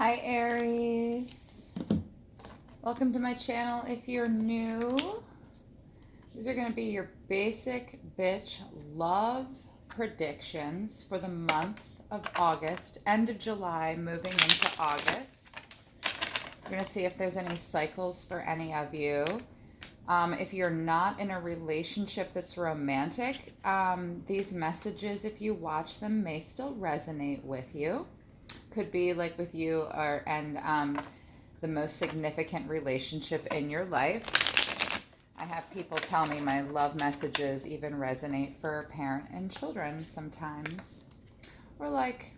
Hi Aries, welcome to my channel. If you're new, these are going to be your basic bitch love predictions for the month of August, end of July, moving into August. We're going to see if there's any cycles for any of you. If you're not in a relationship that's romantic, these messages, if you watch them, may still resonate with you. Could be like with you and the most significant relationship in your life. I have people tell me my love messages even resonate for parent and children sometimes, or like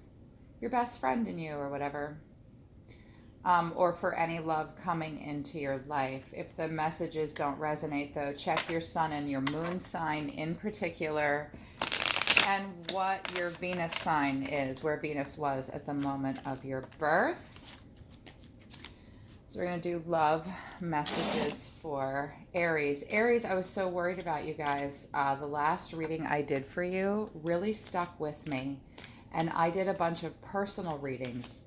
your best friend in you or whatever, or for any love coming into your life. If the messages don't resonate though, check your sun and your moon sign in particular, and what your Venus sign is, where Venus was at the moment of your birth. So we're going to do love messages for Aries. Aries, I was so worried about you guys. The last reading I did for you really stuck with me. And I did a bunch of personal readings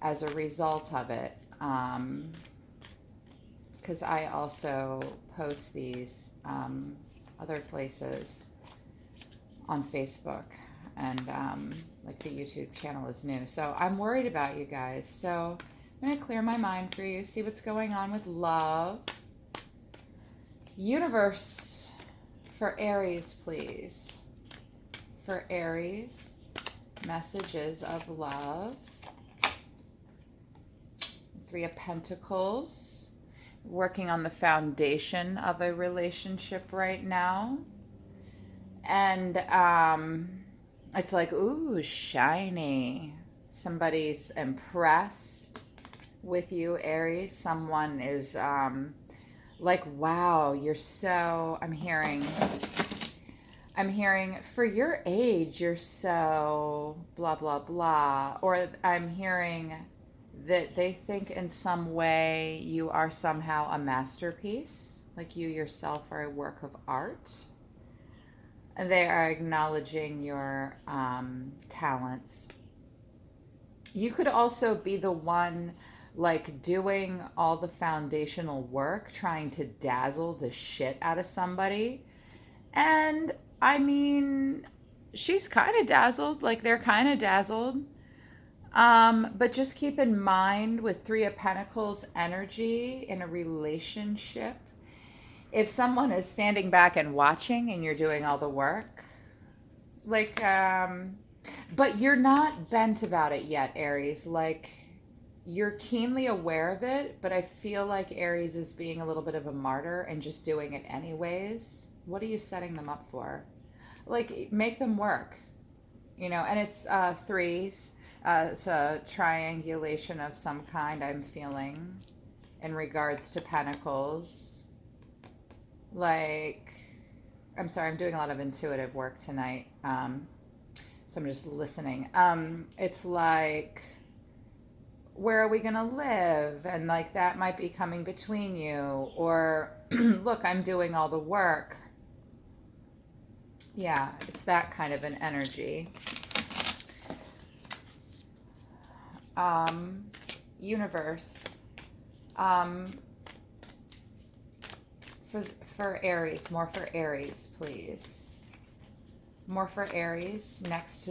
as a result of it. Because I also post these other places on Facebook, and like the YouTube channel is new. So I'm worried about you guys. So I'm going to clear my mind for you, see what's going on with love. Universe for Aries, please. For Aries, messages of love. Three of Pentacles. Working on the foundation of a relationship right now. And it's like, ooh, shiny. Somebody's impressed with you, Aries. Someone is like, wow, you're so, I'm hearing for your age, you're so blah, blah, blah. Or I'm hearing that they think in some way you are somehow a masterpiece, like you yourself are a work of art. They are acknowledging your talents. You could also be the one like doing all the foundational work, trying to dazzle the shit out of somebody. And I mean, she's kind of dazzled, like they're kind of dazzled. But just keep in mind with Three of Pentacles energy in a relationship, if someone is standing back and watching and you're doing all the work, like, but you're not bent about it yet, Aries. Like, you're keenly aware of it, but I feel like Aries is being a little bit of a martyr and just doing it anyways. What are you setting them up for? Like, make them work, and it's threes. It's a triangulation of some kind, I'm feeling, in regards to Pentacles. Like, I'm sorry, I'm doing a lot of intuitive work tonight, so I'm just listening. It's like, where are we gonna live? And like that might be coming between you, or look, I'm doing all the work. Yeah, it's that kind of an energy. Universe. For Aries, more for Aries, please. More for Aries next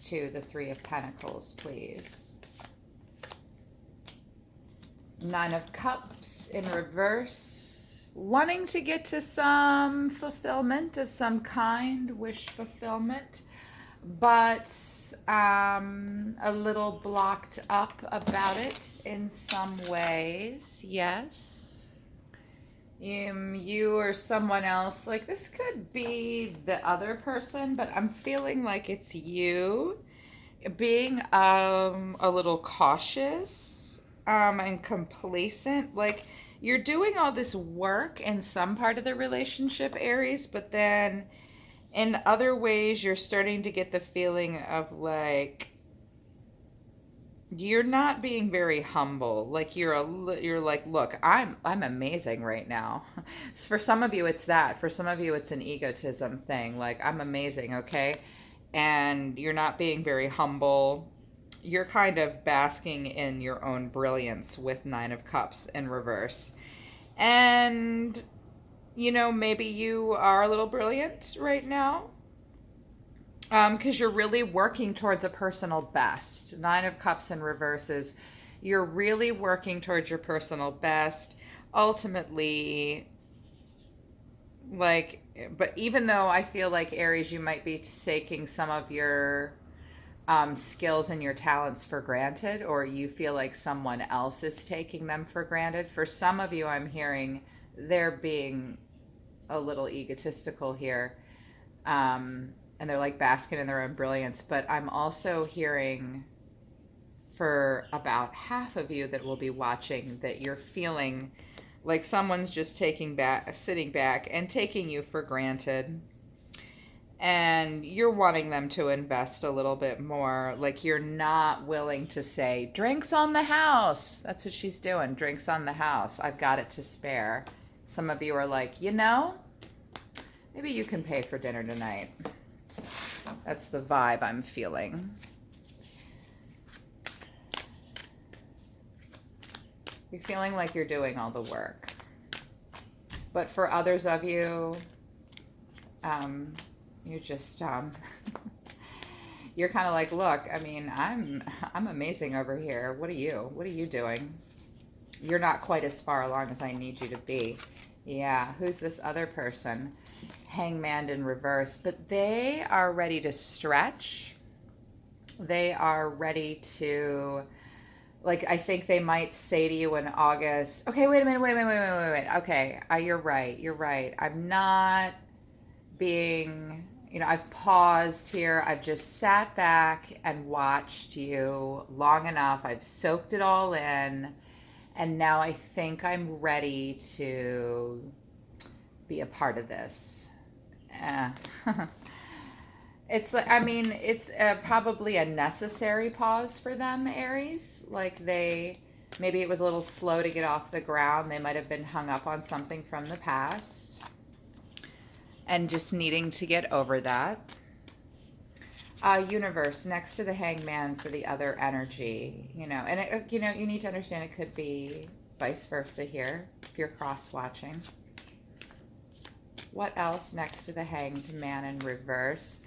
to the Three of Pentacles, please. Nine of Cups in reverse. Wanting to get to some fulfillment of some kind, wish fulfillment, but a little blocked up about it in some ways. Yes. You or someone else, like this could be the other person, but I'm feeling like it's you being a little cautious and complacent. Like you're doing all this work in some part of the relationship, Aries, but then in other ways you're starting to get the feeling of like you're not being very humble. Like you're like, look, I'm amazing right now. For some of you it's that. For some of you it's an egotism thing. Like I'm amazing, okay? And you're not being very humble. you're kind of basking in your own brilliance with Nine of Cups in reverse. And, maybe you are a little brilliant right now. Because you're really working towards a personal best. Nine of Cups in reverse is you're really working towards your personal best. Ultimately, like, but even though I feel like Aries, you might be taking some of your skills and your talents for granted, or you feel like someone else is taking them for granted. For some of you, I'm hearing they're being a little egotistical here. And they're like basking in their own brilliance. But I'm also hearing for about half of you that will be watching that you're feeling like someone's just sitting back and taking you for granted. And you're wanting them to invest a little bit more. Like you're not willing to say, drinks on the house. That's what she's doing. Drinks on the house. I've got it to spare. Some of you are like, maybe you can pay for dinner tonight. That's the vibe I'm feeling. You're feeling like you're doing all the work. But for others of you, you just you're kind of like, look, I mean, I'm amazing over here. What are you doing? You're not quite as far along as I need you to be. Yeah, who's this other person? Hangman in reverse, but they are ready to stretch. They are ready to, like, I think they might say to you in August, okay, wait a minute, wait. Okay, you're right. I'm not being, I've paused here. I've just sat back and watched you long enough. I've soaked it all in. And now I think I'm ready to be a part of this. It's like, I mean, it's probably a necessary pause for them, Aries. Like maybe it was a little slow to get off the ground. They might have been hung up on something from the past and just needing to get over that. Universe next to the Hangman for the other energy, and you need to understand it could be vice versa here if you're cross watching. What else next to the Hanged Man in reverse?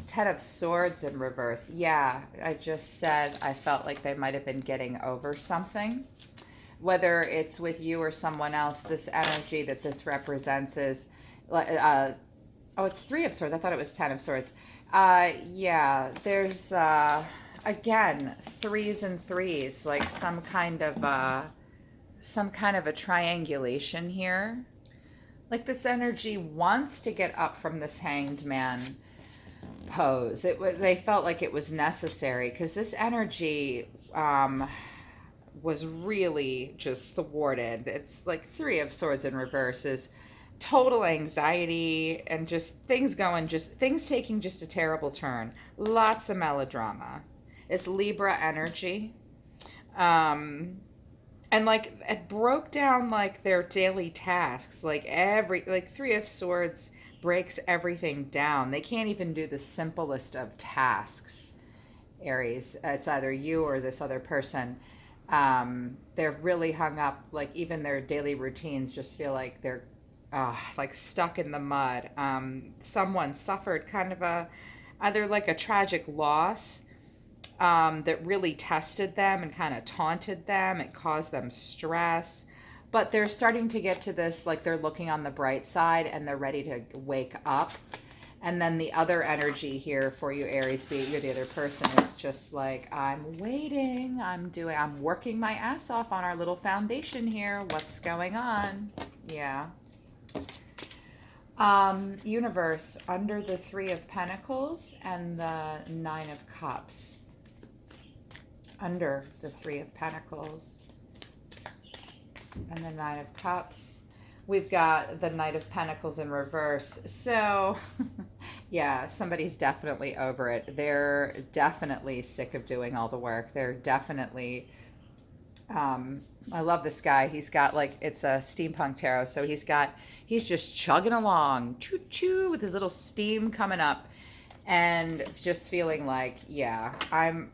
Ten of Swords in reverse. Yeah, I just said I felt like they might have been getting over something. Whether it's with you or someone else, this energy that this represents is, it's Three of Swords. I thought it was Ten of Swords. Yeah, there's, again, threes and threes, like some kind of a triangulation here. Like this energy wants to get up from this Hanged Man pose. They felt like it was necessary because this energy was really just thwarted. It's like Three of Swords in reverse is total anxiety and just things taking just a terrible turn. Lots of melodrama. It's Libra energy. And like it broke down like their daily tasks. Like Three of Swords breaks everything down. They can't even do the simplest of tasks, Aries. It's either you or this other person. They're really hung up. Like even their daily routines just feel like they're like stuck in the mud. Someone suffered kind of either like a tragic loss that really tested them and kind of taunted them. It caused them stress. But they're starting to get to this, like they're looking on the bright side and they're ready to wake up. And then the other energy here for you, Aries, be it you're the other person, is just like, I'm waiting, I'm working my ass off on our little foundation here. What's going on? Yeah. Universe, under the Three of Pentacles and the Nine of Cups. Under the Three of Pentacles and the Nine of Cups, we've got the Knight of Pentacles in reverse. So, yeah, somebody's definitely over it. They're definitely sick of doing all the work. They're definitely, I love this guy. He's got it's a steampunk tarot. So he's just chugging along, choo-choo, with his little steam coming up and just feeling like, yeah, I'm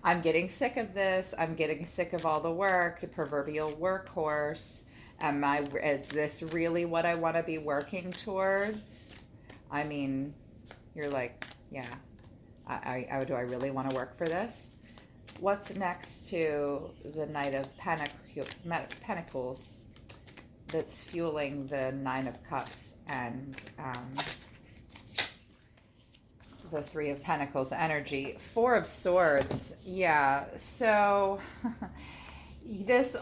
I'm getting sick of this. I'm getting sick of all the work, proverbial workhorse. Is this really what I want to be working towards? I mean, you're like, yeah, do I really want to work for this? What's next to the Knight of Pentacles that's fueling the Nine of Cups and the Three of Pentacles energy? Four of Swords. Yeah. So this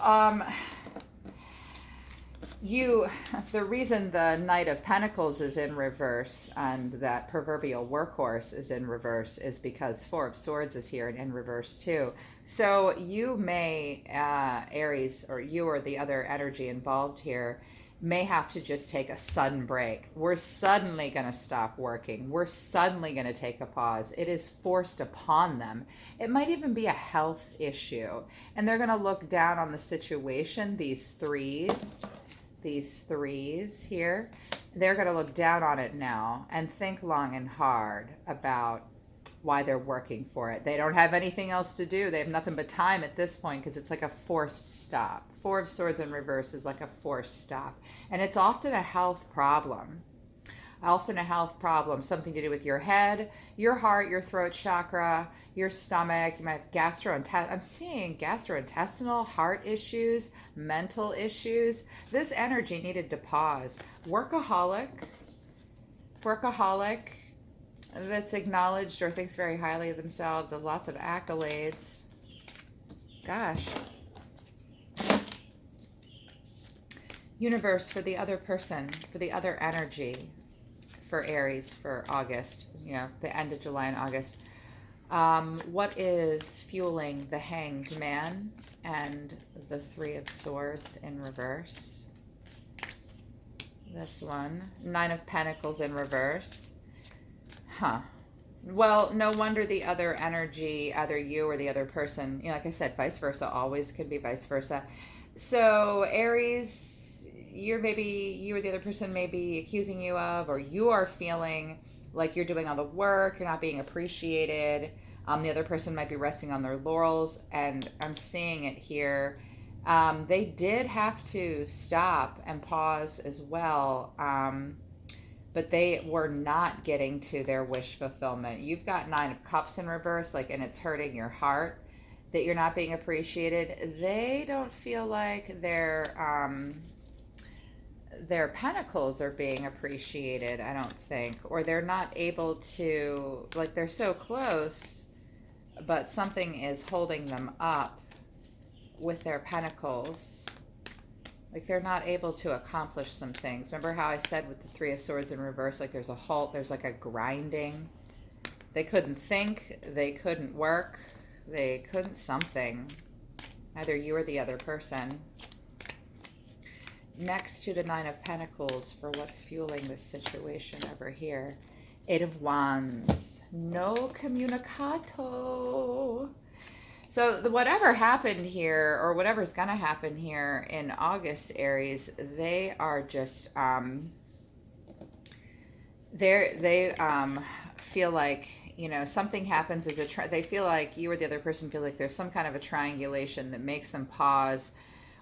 the reason the Knight of Pentacles is in reverse and that proverbial workhorse is in reverse is because Four of Swords is here and in reverse too. So you may, Aries, or you or the other energy involved here, may have to just take a sudden break. We're suddenly going to stop working. We're suddenly going to take a pause. It is forced upon them. It might even be a health issue. And they're going to look down on the situation, these threes here, they're going to look down on it now and think long and hard about why they're working for it. They don't have anything else to do. They have nothing but time at this point because it's like a forced stop. Four of Swords in reverse is like a forced stop. And it's often a health problem. Something to do with your head, your heart, your throat chakra, your stomach. You might have I'm seeing gastrointestinal, heart issues, mental issues. This energy needed to pause. Workaholic that's acknowledged or thinks very highly of themselves, of lots of accolades. Gosh. Universe for the other person, for the other energy, for Aries for August, the end of July and August. What is fueling the Hanged Man and the Three of Swords in reverse? This one, Nine of Pentacles in reverse. Well, no wonder the other energy, either you or the other person, like I said, vice versa, always could be vice versa. So Aries, you or the other person may be accusing you of, or you are feeling like you're doing all the work, you're not being appreciated. The other person might be resting on their laurels, and I'm seeing it here. They did have to stop and pause as well, but they were not getting to their wish fulfillment. You've got Nine of Cups in reverse, and it's hurting your heart that you're not being appreciated. They don't feel like their pentacles are being appreciated, I don't think, or they're not able to, they're so close, but something is holding them up with their pentacles. They're not able to accomplish some things. Remember how I said with the Three of Swords in reverse, there's a halt, there's a grinding. They couldn't think, they couldn't work, they couldn't something. Either you or the other person. Next to the Nine of Pentacles for what's fueling this situation over here. Eight of Wands. No communicato. So whatever happened here, or whatever's going to happen here in August, Aries, they are just, they feel like, something happens as they feel like you or the other person feel like there's some kind of a triangulation that makes them pause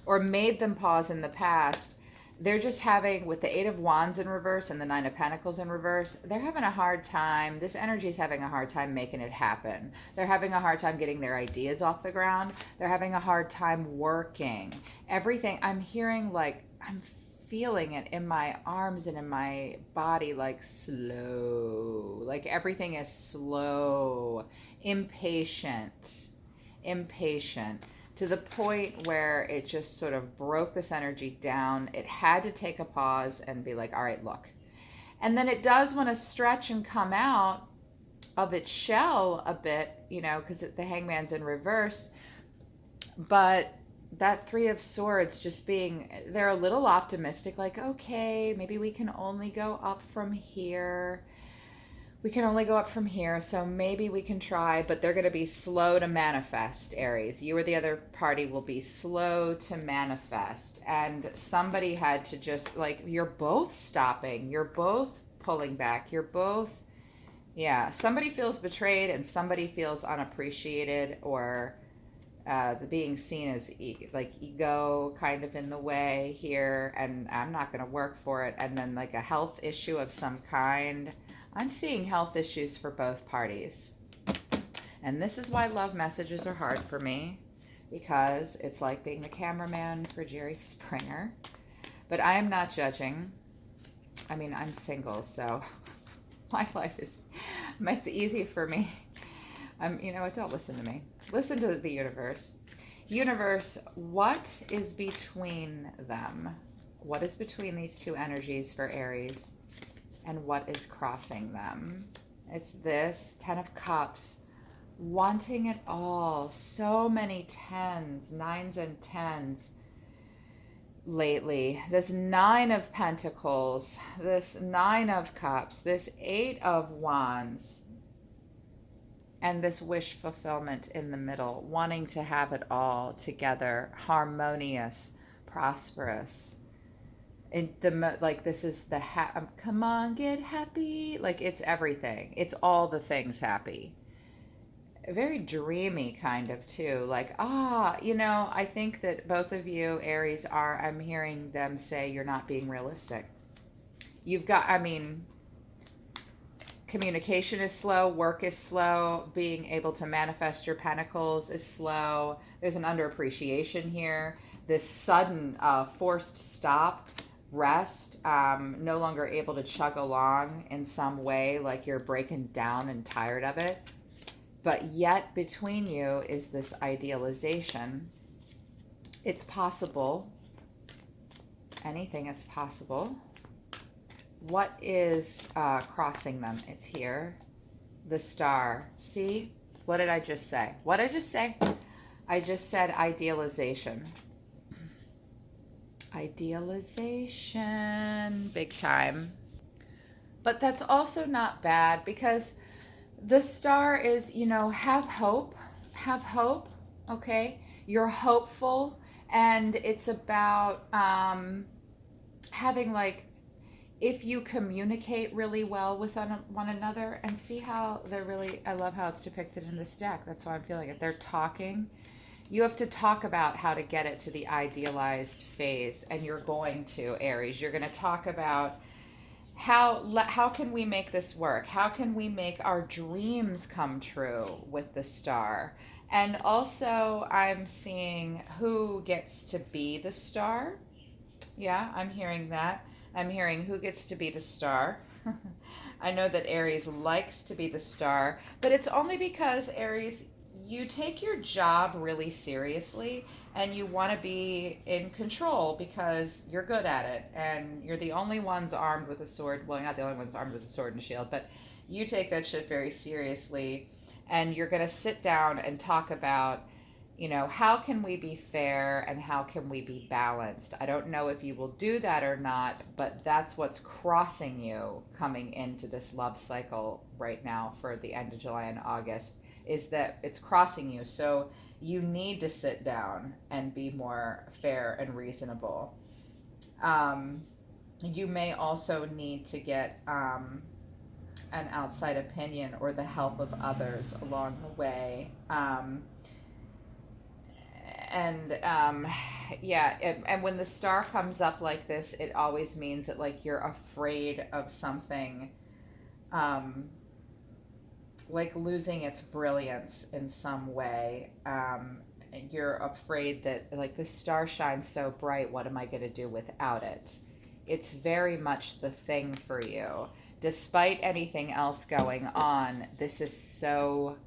or made them pause in the past. They're just having, with the Eight of Wands in reverse and the Nine of Pentacles in reverse, they're having a hard time. This energy is having a hard time making it happen. They're having a hard time getting their ideas off the ground. They're having a hard time working. Everything, I'm hearing I'm feeling it in my arms and in my body, slow. Everything is slow, impatient. To the point where it just sort of broke this energy down. It had to take a pause and be like, all right, look. And then it does want to stretch and come out of its shell a bit, because the Hangman's in reverse. But that Three of Swords just they're a little optimistic, okay, maybe we can only go up from here. So maybe we can try, but they're going to be slow to manifest, Aries. You or the other party will be slow to manifest. And somebody had to just, you're both stopping. You're both pulling back. You're both Yeah, somebody feels betrayed and somebody feels unappreciated, or the being seen as like ego kind of in the way here, and I'm not going to work for it. And then like a health issue of some kind. I'm seeing health issues for both parties. And this is why love messages are hard for me, because it's like being the cameraman for Jerry Springer. But I am not judging. I mean, I'm single, so my life is, it's easy for me. You know what? Don't listen to me. Listen to the universe. Universe, what is between them? What is between these two energies for Aries? And what is crossing them? It's this 10 of Cups, wanting it all. So many tens, nines and tens lately. This 9 of Pentacles, this 9 of Cups, this 8 of Wands, and this wish fulfillment in the middle, wanting to have it all together, harmonious, prosperous. Like this is the come on, get happy. Like it's everything. It's all the things happy. Very dreamy kind of too. Like, I think that both of you, Aries, I'm hearing them say you're not being realistic. You've got, I mean, communication is slow, work is slow, being able to manifest your pentacles is slow. There's an underappreciation here. This sudden forced stop, rest, no longer able to chug along in some way, like you're breaking down and tired of it. But yet between you is this idealization. It's possible. Anything is possible. What is crossing them? It's here. The star. See? What did I just say? What did I just say? I just said idealization. Idealization. Big time. But that's also not bad, because the star is, have hope. Have hope. Okay? You're hopeful. And it's about having like, if you communicate really well with one another, and see how they're really, I love how it's depicted in this deck. That's why I'm feeling it. They're talking. You have to talk about how to get it to the idealized phase, and you're going to, Aries. You're going to talk about how can we make this work? How can we make our dreams come true with the star? And also, I'm seeing who gets to be the star. Yeah, I'm hearing that. I'm hearing who gets to be the star. I know that Aries likes to be the star, but it's only because, Aries, you take your job really seriously and you want to be in control because you're good at it and you're the only ones armed with a sword. Well, you're not the only ones armed with a sword and a shield, but you take that shit very seriously, and you're going to sit down and talk about, how can we be fair and how can we be balanced? I don't know if you will do that or not, but that's what's crossing you coming into this love cycle right now for the end of July and August, is that it's crossing you. So you need to sit down and be more fair and reasonable. You may also need to get an outside opinion or the help of others along the way. And when the star comes up like this, it always means that like you're afraid of something, like losing its brilliance in some way. And you're afraid that like the star shines so bright, what am I going to do without it? It's very much the thing for you. Despite anything else going on, this is so,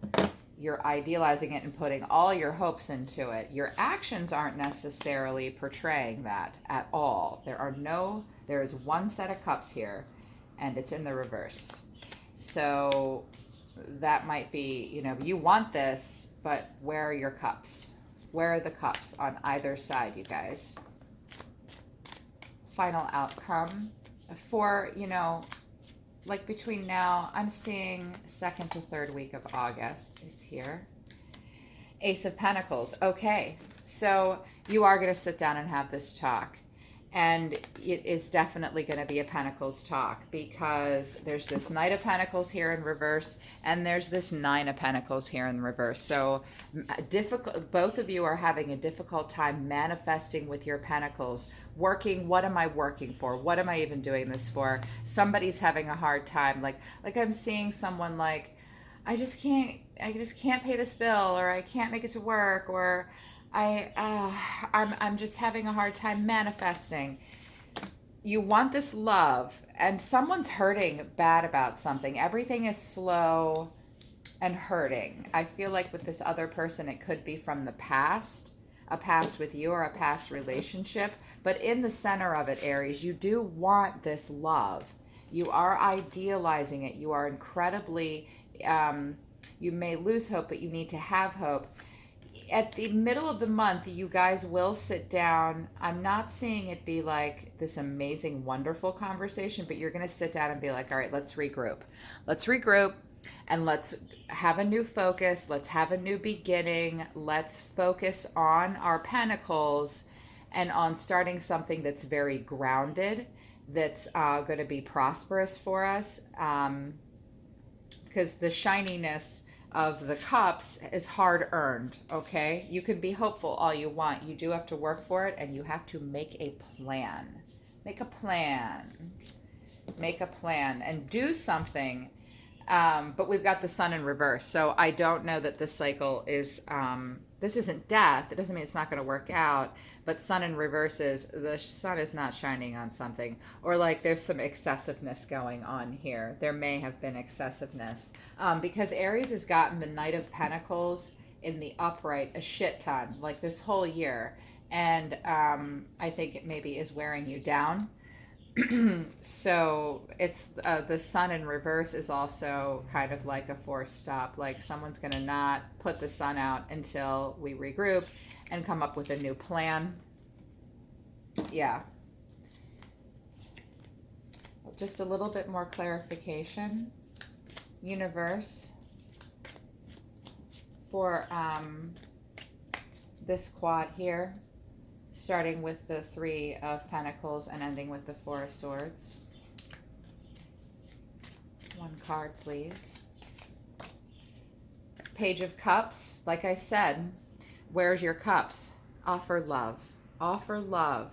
you're idealizing it and putting all your hopes into it. Your actions aren't necessarily portraying that at all. There is one set of cups here, and it's in the reverse. So that might be, you want this, but where are your cups? Where are the cups on either side, you guys? Final outcome for, like between now, I'm seeing second to third week of August. It's here. Ace of Pentacles. Okay, so you are going to sit down and have this talk. And it is definitely going to be a Pentacles talk, because there's this Knight of Pentacles here in reverse, and there's this Nine of Pentacles here in reverse. So difficult, both of you are having a difficult time manifesting with your Pentacles. Working, what am I working for? What am I even doing this for? Somebody's having a hard time. Like I'm seeing someone like, I just can't pay this bill, or I can't make it to work, or I'm just having a hard time manifesting. You want this love, and someone's hurting bad about something. Everything is slow and hurting. I feel like with this other person, it could be from the past, a past with you, or a past relationship. But in the center of it, Aries, you do want this love. You are idealizing it. You are incredibly, you may lose hope, but you need to have hope. At the middle of the month, you guys will sit down. I'm not seeing it be like this amazing, wonderful conversation, but you're going to sit down and be like, all right, let's regroup. Let's regroup, and let's have a new focus. Let's have a new beginning. Let's focus on our pentacles and on starting something that's very grounded, that's going to be prosperous for us. Because the shininess of the cups is hard earned, okay? You can be hopeful all you want. You do have to work for it, and you have to make a plan. Make a plan. Make a plan and do something. But we've got the sun in reverse, so I don't know that this cycle is, this isn't death. It doesn't mean it's not going to work out, but sun in reverse is the sun is not shining on something, or like there's some excessiveness going on here. There may have been excessiveness, because Aries has gotten the Knight of Pentacles in the upright a shit ton, like this whole year, and I think it maybe is wearing you down. So it's the sun in reverse is also kind of like a forced stop. Like someone's going to not put the sun out until we regroup and come up with a new plan. Yeah. Just a little bit more clarification. Universe, for this quad here, starting with the Three of Pentacles and ending with the Four of Swords. One card, please. Page of Cups. Like I said, where's your cups? Offer love. Offer love.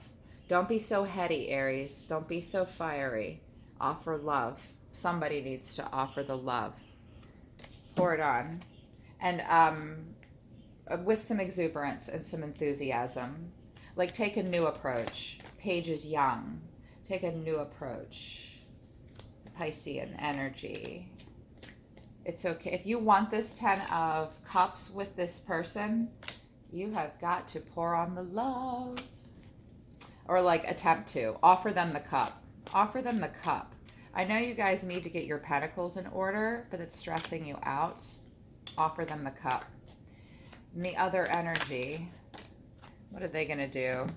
Don't be so heady, Aries. Don't be so fiery. Offer love. Somebody needs to offer the love. Pour it on. And with some exuberance and some enthusiasm. Like, take a new approach. Page is young. Take a new approach. Piscean energy. It's okay. If you want this 10 of Cups with this person, you have got to pour on the love. Or like attempt to. Offer them the cup. Offer them the cup. I know you guys need to get your pentacles in order, but it's stressing you out. Offer them the cup. And the other energy, what are they going to do?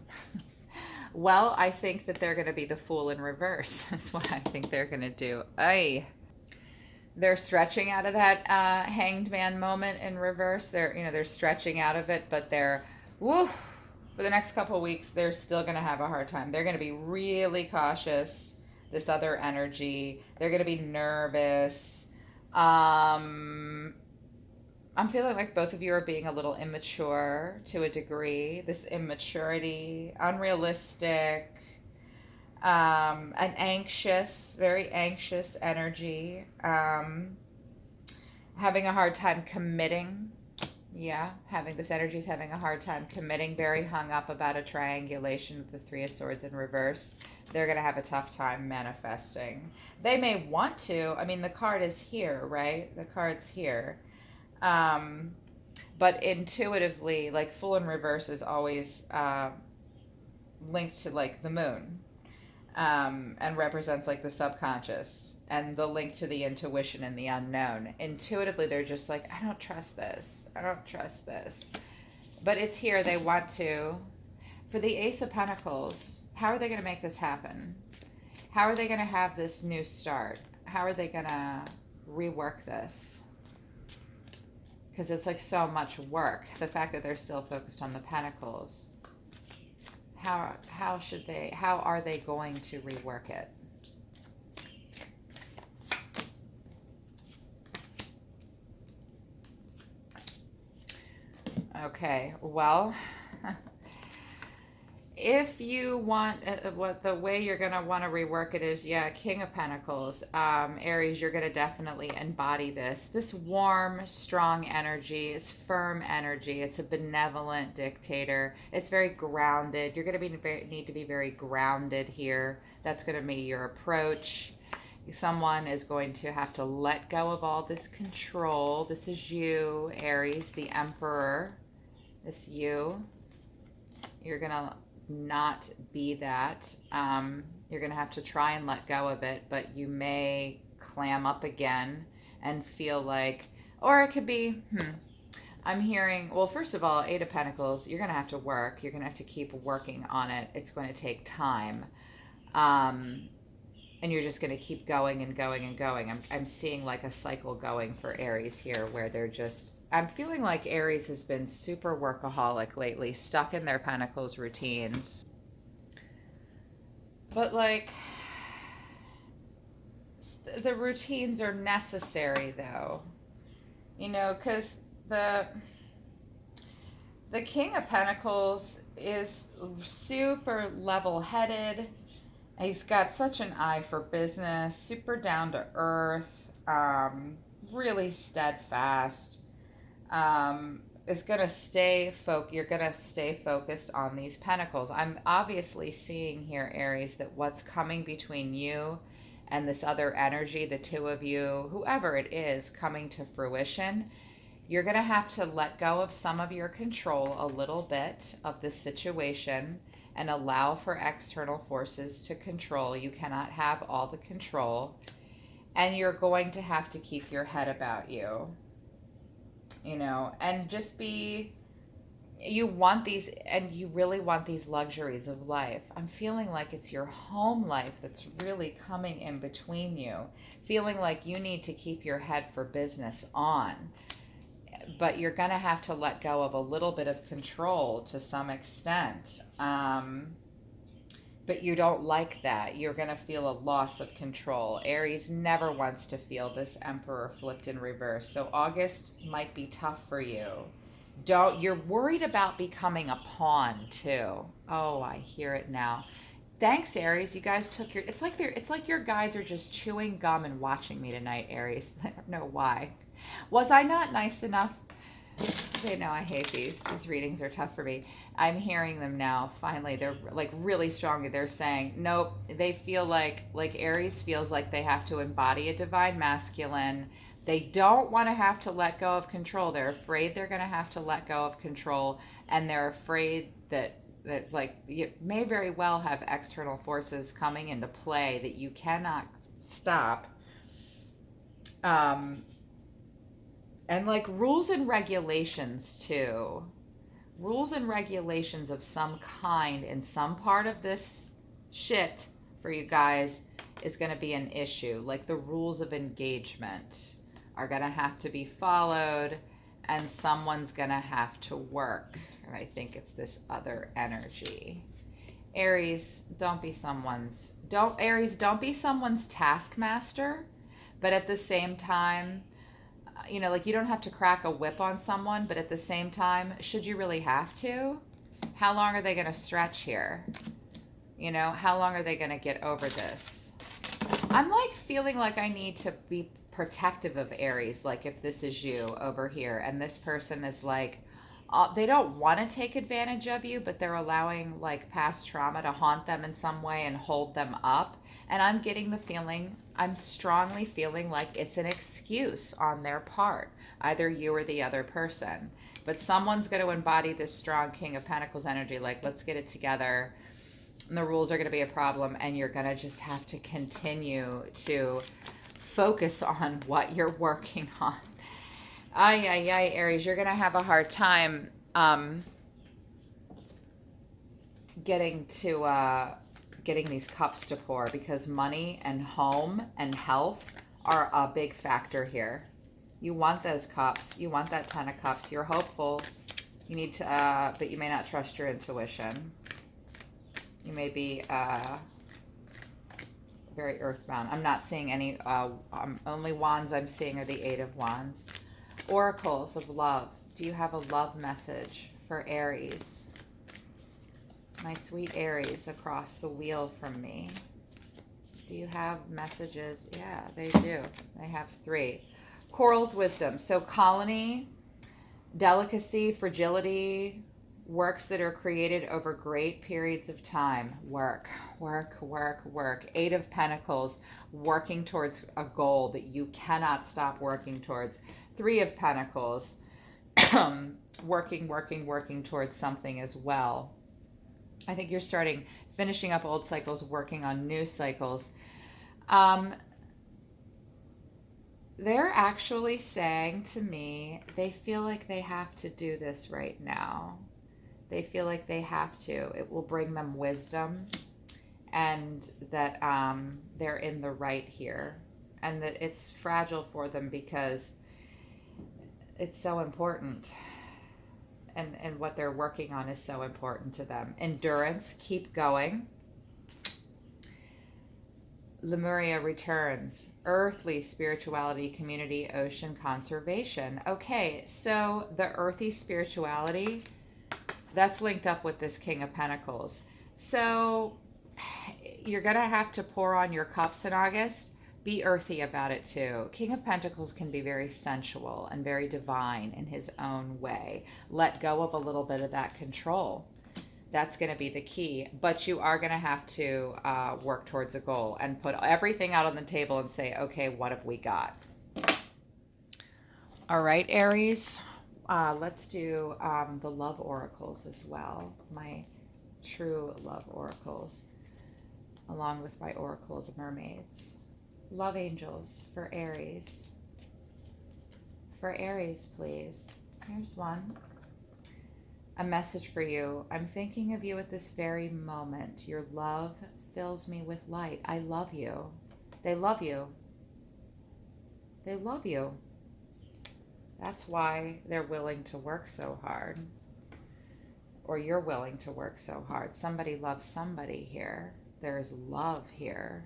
Well, I think that they're going to be the Fool in reverse. That's what I think they're going to do. They're stretching out of that Hanged Man moment in reverse. They're stretching out of it, but for the next couple of weeks, they're still going to have a hard time. They're going to be really cautious. This other energy, they're going to be nervous. I'm feeling like both of you are being a little immature to a degree. This immaturity, unrealistic, an anxious, very anxious energy, having a hard time committing. Yeah, this energy is having a hard time committing, very hung up about a triangulation with the Three of Swords in reverse. They're going to have a tough time manifesting. They may want to. I mean, the card is here, right? The card's here. But intuitively, like Fool in reverse is always linked to like the moon, and represents like the subconscious and the link to the intuition and the unknown. Intuitively, they're just like, I don't trust this. I don't trust this. But it's here. They want to. For the Ace of Pentacles, how are they going to make this happen? How are they going to have this new start? How are they going to rework this? Because it's like so much work. The fact that they're still focused on the Pentacles. How are they going to rework it? Okay, well, if you want, what the way you're going to want to rework it is, yeah, King of Pentacles. Aries, you're going to definitely embody this warm, strong energy. It's firm energy. It's a benevolent dictator. It's very grounded. You're going to need to be very grounded here. That's going to be your approach. Someone is going to have to let go of all this control. This is you, Aries, the Emperor. This you. You're going to not be that. You're going to have to try and let go of it, but you may clam up again and feel like, or it could be, I'm hearing, well, first of all, Eight of Pentacles, you're going to have to work. You're going to have to keep working on it. It's going to take time. And you're just going to keep going and going and going. I'm seeing like a cycle going for Aries here where they're just, I'm feeling like Aries has been super workaholic lately, stuck in their Pentacles routines. But like, the routines are necessary though, you know, because the King of Pentacles is super level-headed. He's got such an eye for business, super down to earth, really steadfast. Is gonna stay You're gonna stay focused on these pentacles. I'm obviously seeing here, Aries, that what's coming between you and this other energy, the two of you, whoever it is, coming to fruition, you're gonna have to let go of some of your control a little bit of this situation and allow for external forces to control. You cannot have all the control, and you're going to have to keep your head about you, you know, and just be, you want these, and you really want these luxuries of life. I'm feeling like it's your home life that's really coming in between you, feeling like you need to keep your head for business on. But you're going to have to let go of a little bit of control to some extent. But you don't like that. You're going to feel a loss of control. Aries never wants to feel this Emperor flipped in reverse. So August might be tough for you. You're worried about becoming a pawn too. Oh, I hear it now. Thanks, Aries. You guys took your, it's like your guides are just chewing gum and watching me tonight, Aries. I don't know why. Was I not nice enough? They know I hate these. These readings are tough for me. I'm hearing them now. Finally, they're like really strongly. They're saying, nope. They feel like Aries feels like they have to embody a divine masculine. They don't want to have to let go of control. They're afraid they're going to have to let go of control, and they're afraid that it's like you may very well have external forces coming into play that you cannot stop. And like rules and regulations too. Rules and regulations of some kind in some part of this shit for you guys is going to be an issue. Like the rules of engagement are going to have to be followed, and someone's going to have to work. And I think it's this other energy. Aries, don't be someone's taskmaster, but at the same time, you know, like you don't have to crack a whip on someone, but at the same time, should you really have to? How long are they going to stretch here? You know, how long are they going to get over this? I'm like feeling like I need to be protective of Aries, like if this is you over here and this person is like, they don't want to take advantage of you, but they're allowing like past trauma to haunt them in some way and hold them up. And I'm getting the feeling, I'm strongly feeling like it's an excuse on their part, either you or the other person. But someone's going to embody this strong King of Pentacles energy, like, let's get it together. And the rules are going to be a problem, and you're going to just have to continue to focus on what you're working on. Ay, Aries, you're going to have a hard time getting these cups to pour, because money and home and health are a big factor here. You want those cups. You want that 10 of cups. You're hopeful. You need to, but you may not trust your intuition. You may be very earthbound. I'm not seeing any, only wands I'm seeing are the Eight of Wands. Oracles of love. Do you have a love message for Aries? My sweet Aries across the wheel from me. Do you have messages? Yeah, they do. They have 3. Coral's wisdom. So colony, delicacy, fragility, works that are created over great periods of time. Work, work, work, work. 8 of Pentacles, working towards a goal that you cannot stop working towards. 3 of Pentacles, working, working, working towards something as well. I think you're finishing up old cycles, working on new cycles. They're actually saying to me, they feel like they have to do this right now. They feel like they have to. It will bring them wisdom, and that they're in the right here, and that it's fragile for them because it's so important. And what they're working on is so important to them. Endurance, keep going. Lemuria returns. Earthly spirituality, community, ocean, conservation. Okay, so the earthy spirituality, that's linked up with this King of Pentacles. So you're going to have to pour on your cups in August. Be earthy about it too. King of Pentacles can be very sensual and very divine in his own way. Let go of a little bit of that control. That's going to be the key. But you are going to have to work towards a goal and put everything out on the table and say, okay, what have we got? All right, Aries. Let's do the love oracles as well. My true love oracles, along with my oracle of the mermaids. Love angels for Aries. For Aries, please. Here's one. A message for you. I'm thinking of you at this very moment. Your love fills me with light. I love you. They love you. They love you. That's why they're willing to work so hard. Or you're willing to work so hard. Somebody loves somebody here. There's love here.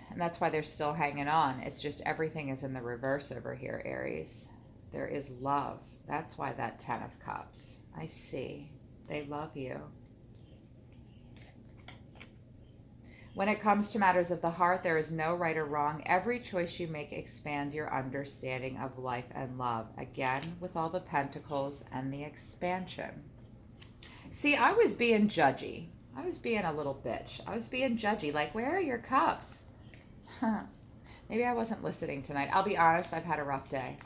And that's why they're still hanging on. It's just everything is in the reverse over here, Aries. There is love. That's why that 10 of Cups. I see. They love you. When it comes to matters of the heart, there is no right or wrong. Every choice you make expands your understanding of life and love. Again, with all the pentacles and the expansion. See, I was being judgy. I was being a little bitch. I was being judgy. Like, where are your cups? Maybe I wasn't listening tonight. I'll be honest, I've had a rough day.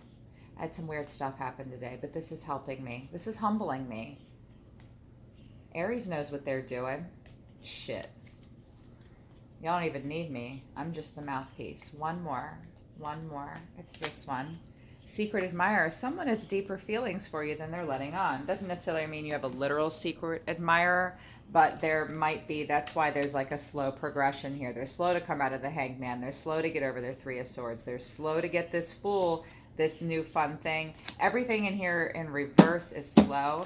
I had some weird stuff happen today, but this is helping me. This is humbling me. Aries knows what they're doing. Shit. Y'all don't even need me. I'm just the mouthpiece. One more. One more. It's this one. Secret admirer. Someone has deeper feelings for you than they're letting on. Doesn't necessarily mean you have a literal secret admirer, but there might be. That's why there's like a slow progression here. They're slow to come out of the Hangman. They're slow to get over their Three of Swords. They're slow to get this Fool, this new fun thing. Everything in here in reverse is slow.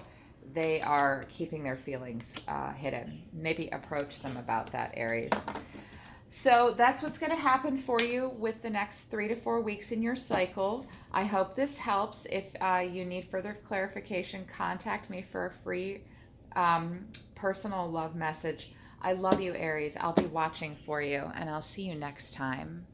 They are keeping their feelings hidden. Maybe approach them about that, Aries. So that's what's going to happen for you with the next 3 to 4 weeks in your cycle. I hope this helps. If you need further clarification, contact me for a free personal love message. I love you, Aries. I'll be watching for you, and I'll see you next time.